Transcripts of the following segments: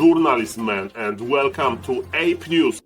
Journalist man, and welcome to ApeNews.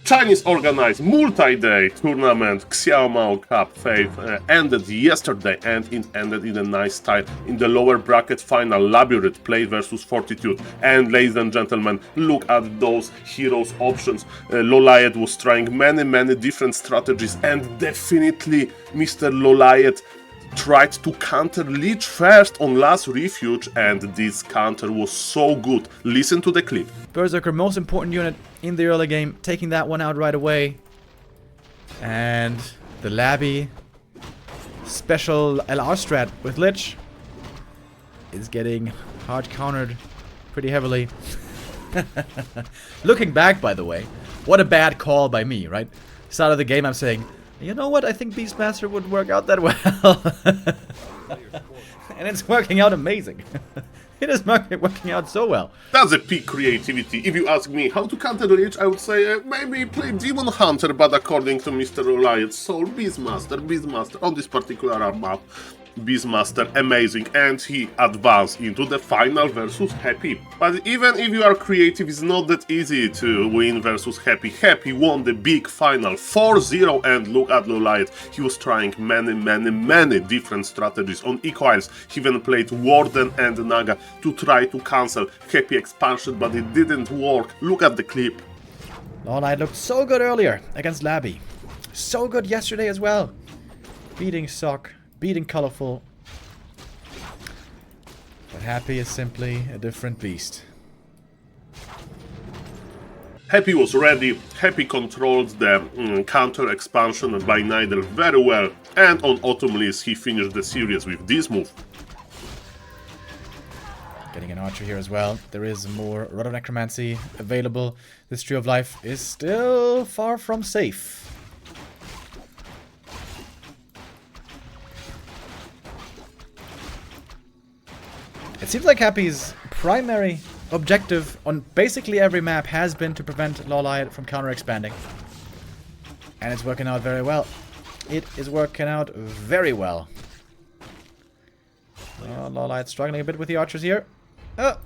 Chinese organized multi-day tournament Xiaomao Cup ended yesterday, and it ended in a nice style in the lower bracket final. Labyrinth played versus Fortitude, and ladies and gentlemen, look at those heroes options. Lolliet was trying many different strategies, and definitely Mr. Lolliet tried to counter Lich first on last refuge, and this counter was so good. Listen to the clip. Berserker, most important unit in the early game, taking that one out right away. And the Labby special LR strat with Lich is getting hard countered pretty heavily. Looking back, by the way, what a bad call by me, right? Start of the game I'm saying, you know what, I think Beastmaster would work out that well. And it's working out amazing. It is working out so well. That's a peak creativity. If you ask me how to counter the Lich, I would say maybe play Demon Hunter, but according to Mr. Lolliet, Soul Beastmaster on this particular map. Beastmaster amazing, and he advanced into the final versus Happy. But even if you are creative, it's not that easy to win versus Happy. Happy won the big final 4-0, and look at Lolliet. He was trying many different strategies on Enquiries. He even played Warden and Naga to try to cancel Happy expansion, but it didn't work. Look at the clip. Lolliet looked so good earlier against Labby. So good yesterday as well. Beating Sock. Beating Colorful. But Happy is simply a different beast. Happy was ready. Happy controlled the counter expansion by Nidal very well. And on Autumn Leaves he finished the series with this move. Getting an archer here as well. There is more Rod of Necromancy available. This Tree of Life is still far from safe. It seems like Happy's primary objective on basically every map has been to prevent Lolliet from counter-expanding. And it's working out very well. It is working out very well. Lolliet's struggling a bit with the archers here. Oh.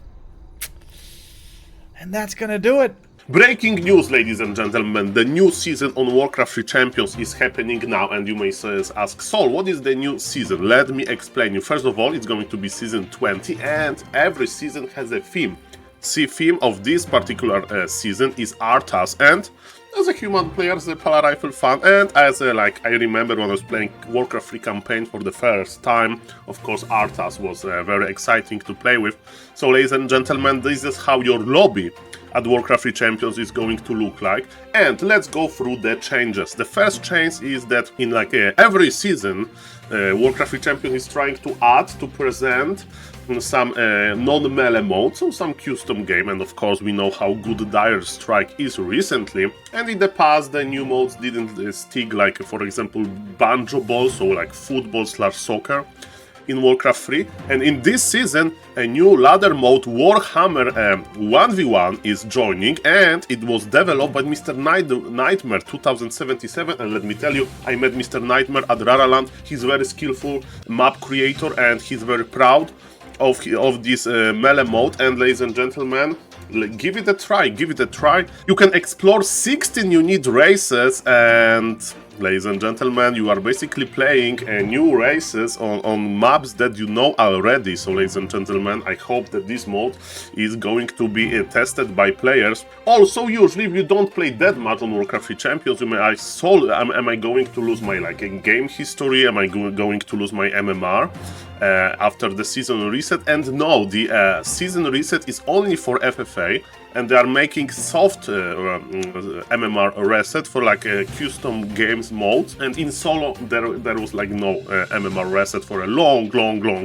And that's gonna do it. Breaking news, ladies and gentlemen, the new season on W3Champions is happening now, and you may ask, Saul, what is the new season? Let me explain you. First of all, it's going to be season 20, and every season has a theme. The theme of this particular season is Arthas, and as a human player, the Polar Rifle fan, and as a, I remember when I was playing Warcraft 3 campaign for the first time, of course Arthas was very exciting to play with. So ladies and gentlemen, this is how your lobby at Warcraft 3 Champions is going to look like, and let's go through the changes. The first change is that in every season, Warcraft 3 Champions is trying to present some non-melee modes, so some custom game, and of course we know how good Dire Strike is recently, and in the past the new modes didn't stick, for example Banjo Ball, so football/soccer in Warcraft 3, and in this season a new ladder mode Warhammer 1v1 is joining, and it was developed by Mr. Nightmare 2077, and let me tell you, I met Mr. Nightmare at Raraland. He's a very skillful map creator, and he's very proud of this melee mode, and ladies and gentlemen, give it a try, You can explore 16 unique races, and ladies and gentlemen, you are basically playing new races on maps that you know already. So ladies and gentlemen, I hope that this mode is going to be tested by players. Also, usually if you don't play that much on Warcraft 3 Champions, you may ask, am I going to lose my game history? Am I going to lose my MMR after the season reset? And no, the season reset is only for FFA, and they are making soft MMR reset for custom games modes, and in solo there was no MMR reset for a long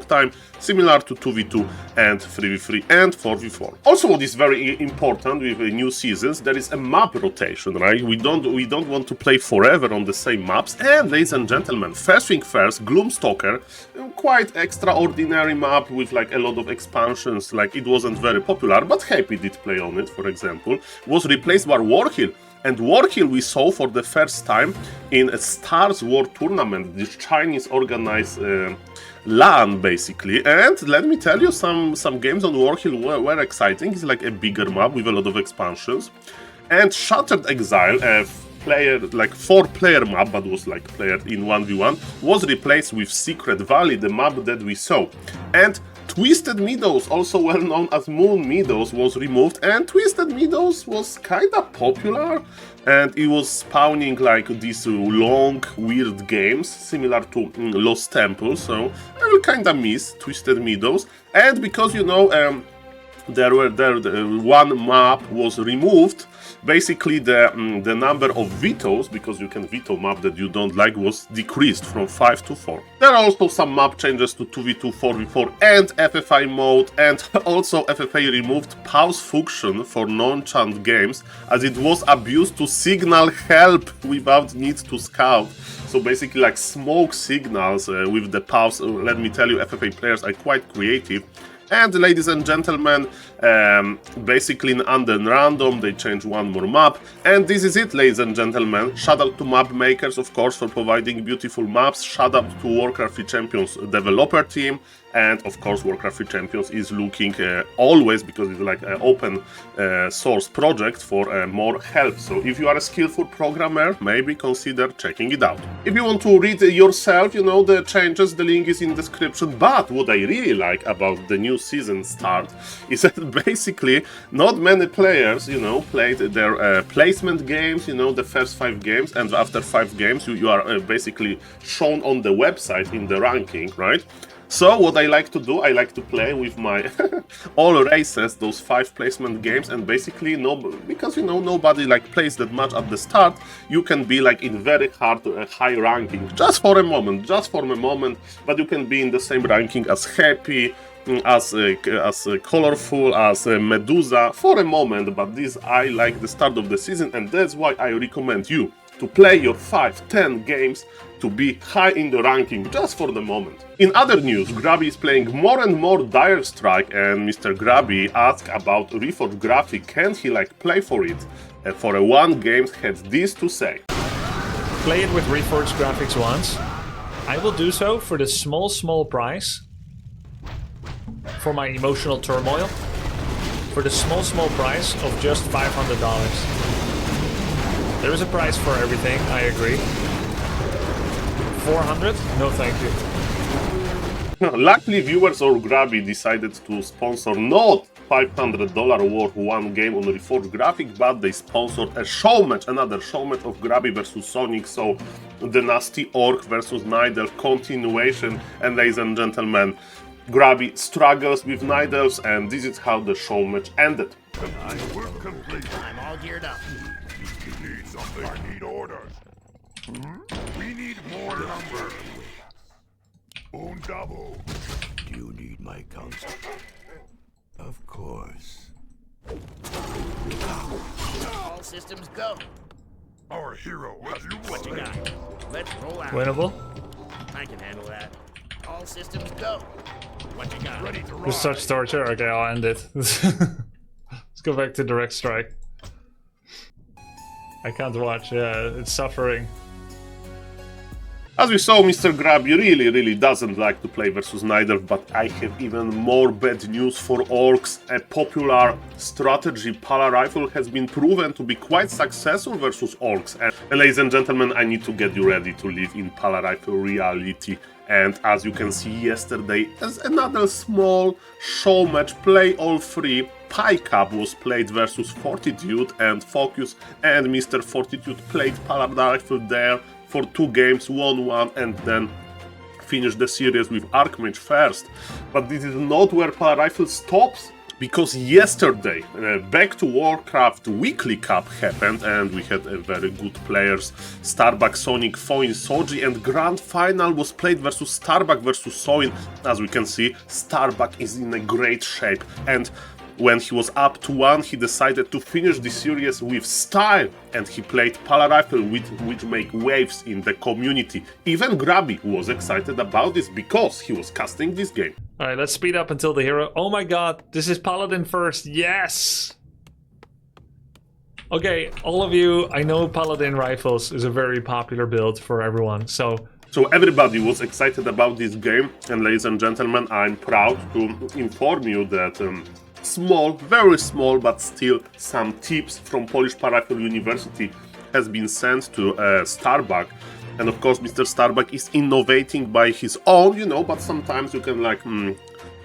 time, similar to 2v2 and 3v3 and 4v4. Also, what is very important with new seasons, there is a map rotation, right? We don't want to play forever on the same maps, and ladies and gentlemen, first thing first, Gloomstalker, quite extraordinary map with a lot of expansions, it wasn't very popular, but Happy did play on it, for example, was replaced by Warhill. And Warhill we saw for the first time in a Stars War tournament, this Chinese organized LAN basically. And let me tell you, some games on Warhill were exciting. It's like a bigger map with a lot of expansions. And Shattered Exile, a player, like 4-player map, but was like player in 1v1, was replaced with Secret Valley, the map that we saw. And Twisted Meadows, also well known as Moon Meadows, was removed, and Twisted Meadows was kinda popular, and it was spawning like these long, weird games, similar to Lost Temple, so I will kinda miss Twisted Meadows. And because, you know, one map was removed, basically the number of vetoes, because you can veto map that you don't like, was decreased from 5 to 4. There are also some map changes to 2v2, 4v4 and FFI mode, and also FFA removed pause function for non-chant games, as it was abused to signal help without need to scout. So basically like smoke signals with the pause. Let me tell you, FFA players are quite creative. And ladies and gentlemen, basically in Under Random they changed one more map. And this is it, ladies and gentlemen. Shout out to map makers, of course, for providing beautiful maps. Shout out to Warcraft 3 Champions developer team. And of course, Warcraft 3 Champions is looking always, because it's like an open source project, for more help. So if you are a skillful programmer, maybe consider checking it out. If you want to read yourself, you know, the changes, the link is in description. But what I really like about the new season start is that basically not many players, you know, played their placement games, you know, the first 5 games, and after 5 games you are basically shown on the website in the ranking, right? So what I like to do, I like to play with my all races, those 5 placement games, and basically because, you know, nobody like plays that much at the start, you can be like in very high ranking just for a moment, but you can be in the same ranking as Happy, as colorful, as Medusa for a moment. But this, I like the start of the season, and that's why I recommend you to play your 5-10 games to be high in the ranking just for the moment. In other news, Grabby is playing more and more Dire Strike, and Mr. Grabby asked about Reforged graphic. Can he like play for it? For a one game, had this to say. Play it with Reforged graphics once. I will do so for the small price. For my emotional turmoil. For the small price of just $500. There is a price for everything, I agree. 400? No thank you. Luckily, viewers or Grabby decided to sponsor not $500 worth one game on Reforged graphic, but they sponsored a show match, another show match of Grabby versus Sonic, so the Nasty Orc versus Nidal continuation. And ladies and gentlemen, Grabby struggles with Nidals, and this is how the show match ended. Work complete. I'm all geared up. You need something. I need orders. We need more lumber. Un double. Do you need my counsel? Of course. All systems go. Our hero has you what you got? Let's roll out. Winnable? I can handle that. All systems go. What you got? Ready to roll. There's such torture. Okay, I'll end it. Let's go back to direct strike. I can't watch. Yeah, it's suffering. As we saw, Mr. Grabby really doesn't like to play versus Nidal, but I have even more bad news for orcs. A popular strategy, Pala Rifle, has been proven to be quite successful versus orcs. And ladies and gentlemen, I need to get you ready to live in Pala Rifle reality. And as you can see yesterday, as another small show match, play all 3, Pie Cup was played versus Fortitude and Focus, and Mr. Fortitude played Pala Rifle there for 2 games, won 1, and then finished the series with Archmage first. But this is not where Pala Rifle stops, because yesterday, Back to Warcraft Weekly Cup happened, and we had very good players, Starbuck, Sonic, Foin, Soji, and Grand Final was played versus Starbuck versus Soin. As we can see, Starbuck is in a great shape, and when he was up to 1, he decided to finish the series with style, and he played Pala Rifle, which make waves in the community. Even Grabby was excited about this because he was casting this game. Alright, let's speed up until the hero. Oh my god, this is Paladin first. Yes! Okay, all of you, I know Paladin Rifles is a very popular build for everyone, so So everybody was excited about this game, and ladies and gentlemen, I'm proud to inform you that small, very small, but still some tips from Polish Para-Rifle University has been sent to Starbuck. And of course, Mr. Starbuck is innovating by his own, you know, but sometimes you can like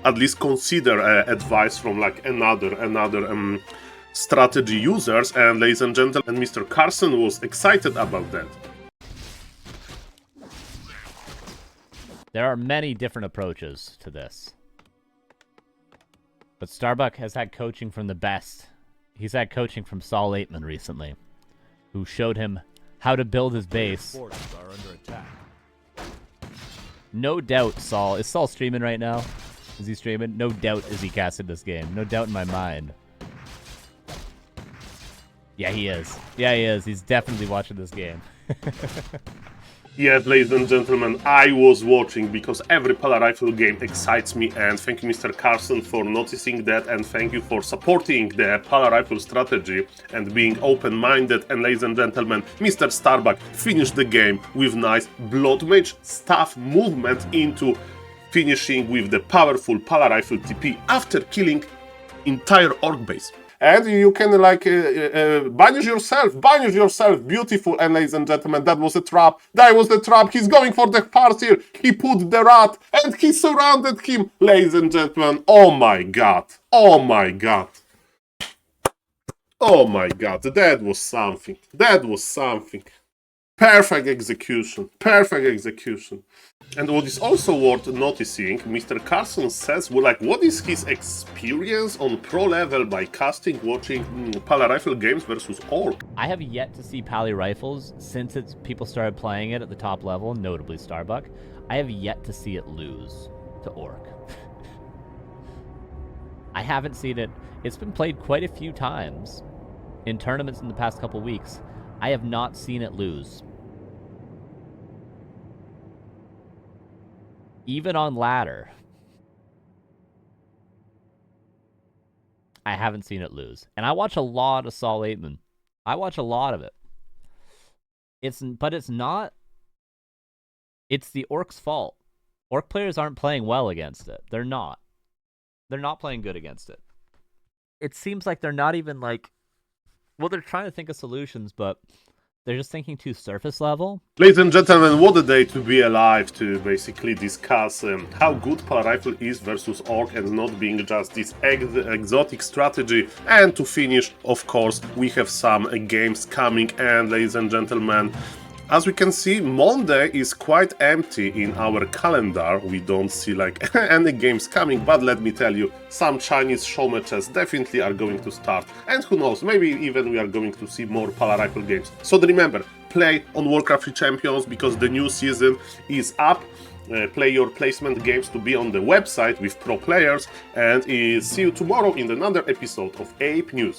at least consider advice from like another strategy users. And ladies and gentlemen, Mr. Carson was excited about that. There are many different approaches to this. But Starbuck has had coaching from the best. He's had coaching from SaulApeMan recently, who showed him how to build his base. No doubt, Saul. Is Saul streaming right now? Is he streaming? No doubt is he casting this game. No doubt in my mind. Yeah, he is. Yeah, he is. He's definitely watching this game. Yes, ladies and gentlemen, I was watching because every Para-Rifle game excites me, and thank you Mr. Carson for noticing that, and thank you for supporting the Para-Rifle strategy and being open-minded. And ladies and gentlemen, Mr. Starbuck finished the game with nice Blood Mage staff movement into finishing with the powerful Para-Rifle TP after killing entire orc base. And you can like banish yourself, beautiful. And ladies and gentlemen, that was a trap. That was the trap. He's going for the parcel. He put the rat and he surrounded him. Ladies and gentlemen, oh my god. Oh my god. Oh my god, that was something. That was something. Perfect execution. Perfect execution. And what is also worth noticing, Mr. Carson says, well, like, what is his experience on pro level by casting, watching Para-Rifle games versus Orc? I have yet to see Pally Rifles since people started playing it at the top level, notably Starbuck. I have yet to see it lose to Orc. I haven't seen it. It's been played quite a few times in tournaments in the past couple weeks. I have not seen it lose. Even on ladder, I haven't seen it lose. And I watch a lot of SaulApeMan. I watch a lot of it. But it's not. It's the Orc's fault. Orc players aren't playing well against it. They're not. They're not playing good against it. It seems like they're not even like. Well, they're trying to think of solutions, but they're just thinking too surface level. Ladies and gentlemen, what a day to be alive to basically discuss how good Para-Rifle is versus Orc and not being just this exotic strategy. And to finish, of course, we have some games coming, and ladies and gentlemen, as we can see, Monday is quite empty in our calendar. We don't see like any games coming, but let me tell you, some Chinese show matches definitely are going to start. And who knows, maybe even we are going to see more Para-Rifle games. So remember, play on W3Champions because the new season is up. Play your placement games to be on the website with pro players, and see you tomorrow in another episode of ApeNews.